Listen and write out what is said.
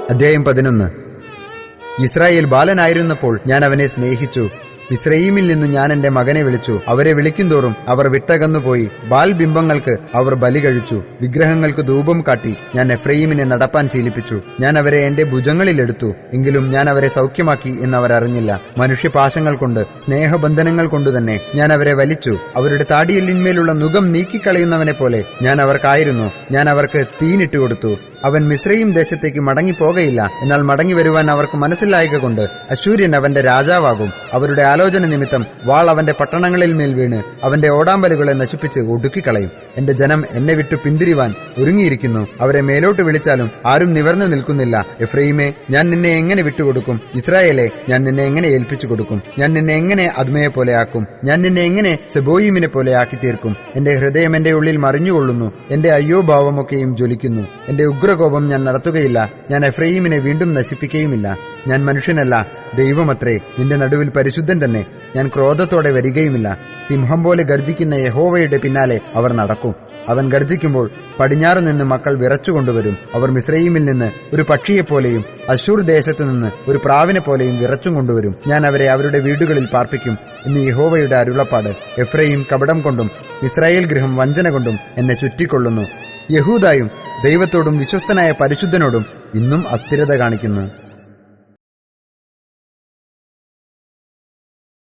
അധ്യായം 11. ഇസ്രായേൽ ബാലനായിരുന്നപ്പോൾ ഞാൻ അവനെ സ്നേഹിച്ചു. മിസ്രയീമിൽ നിന്നു ഞാൻ എന്റെ മകനെ വിളിച്ചു. അവരെ വിളിക്കുന്തോറും അവർ വിട്ടകന്നുപോയി. ബാൽ ബിംബങ്ങൾക്ക് അവർ ബലി കഴിച്ചു. വിഗ്രഹങ്ങൾക്ക് ധൂപം കാട്ടി ഞാൻ എഫ്രയീമിനെ നടപ്പാൻ ശീലിപ്പിച്ചു. ഞാൻ അവരെ എന്റെ ഭുജങ്ങളിലെടുത്തു, എങ്കിലും ഞാൻ അവരെ സൗഖ്യമാക്കി എന്നവരറിഞ്ഞില്ല. മനുഷ്യപാശങ്ങൾ കൊണ്ട്, സ്നേഹബന്ധനങ്ങൾ കൊണ്ടുതന്നെ ഞാൻ അവരെ വലിച്ചു. അവരുടെ താടിയെല്ലിന്മേലുള്ള നുകം നീക്കിക്കളയുന്നവനെ പോലെ ഞാൻ അവർക്കായിരുന്നു. ഞാൻ അവർക്ക് തീനിട്ടുകൊടുത്തു. അവൻ മിസ്രയീം ദേശത്തേക്ക് മടങ്ങിപ്പോകയില്ല. എന്നാൽ മടങ്ങി വരുവാൻ അവർക്ക് മനസ്സിലായക കൊണ്ട് അശൂര്യൻ അവന്റെ രാജാവാകും. അവരുടെ ആലോചന നിമിത്തം വാൾ അവന്റെ പട്ടണങ്ങളിൽ മേൽ വീണ് അവന്റെ ഓടാമ്പലുകളെ നശിപ്പിച്ച് ഒടുക്കിക്കളയും. എന്റെ ജനം എന്നെ വിട്ടു പിന്തിരിവാൻ ഒരുങ്ങിയിരിക്കുന്നു. അവരെ മേലോട്ട് വിളിച്ചാലും ആരും നിവർന്നു നിൽക്കുന്നില്ല. എഫ്രയീമേ, ഞാൻ നിന്നെ എങ്ങനെ വിട്ടുകൊടുക്കും? ഇസ്രായേലെ, ഞാൻ നിന്നെ എങ്ങനെ ഏൽപ്പിച്ചു കൊടുക്കും? ഞാൻ നിന്നെ എങ്ങനെ അദ്മയെ പോലെയാക്കും? ഞാൻ നിന്നെ എങ്ങനെ സെബോയീമിനെ പോലെ ആക്കി തീർക്കും? എന്റെ ഹൃദയം എന്റെ ഉള്ളിൽ മറിഞ്ഞുകൊള്ളുന്നു. എന്റെ അയ്യോ ഭാവമൊക്കെയും ജ്വലിക്കുന്നു. എന്റെ ഉഗ്രകോപം ഞാൻ നടത്തുകയില്ല. ഞാൻ എഫ്രയീമിനെ വീണ്ടും നശിപ്പിക്കുകയുമില്ല. ഞാൻ മനുഷ്യനല്ല, ദൈവമത്രേ. നിന്റെ നടുവിൽ പരിശുദ്ധൻ തന്നെ. ഞാൻ ക്രോധത്തോടെ വരികയുമില്ല. സിംഹം പോലെ ഗർജിക്കുന്ന യഹോവയുടെ പിന്നാലെ അവർ നടക്കും. അവൻ ഗർജിക്കുമ്പോൾ പടിഞ്ഞാറ് നിന്ന് മക്കൾ വിറച്ചുകൊണ്ടുവരും. അവർ മിസ്രയീമിൽ നിന്ന് ഒരു പക്ഷിയെപ്പോലെയും അശൂർ ദേശത്തു നിന്ന് ഒരു പ്രാവിനെ പോലെയും വിറച്ചും കൊണ്ടുവരും. ഞാൻ അവരെ അവരുടെ വീടുകളിൽ പാർപ്പിക്കും എന്ന് യഹോവയുടെ അരുളപ്പാട്. എഫ്രയീം കപടം കൊണ്ടും ഇസ്രായേൽ ഗൃഹം വഞ്ചന കൊണ്ടും എന്നെ ചുറ്റിക്കൊള്ളുന്നു. യഹൂദായും ദൈവത്തോടും വിശ്വസ്തനായ പരിശുദ്ധനോടും ഇന്നും അസ്ഥിരത കാണിക്കുന്നു.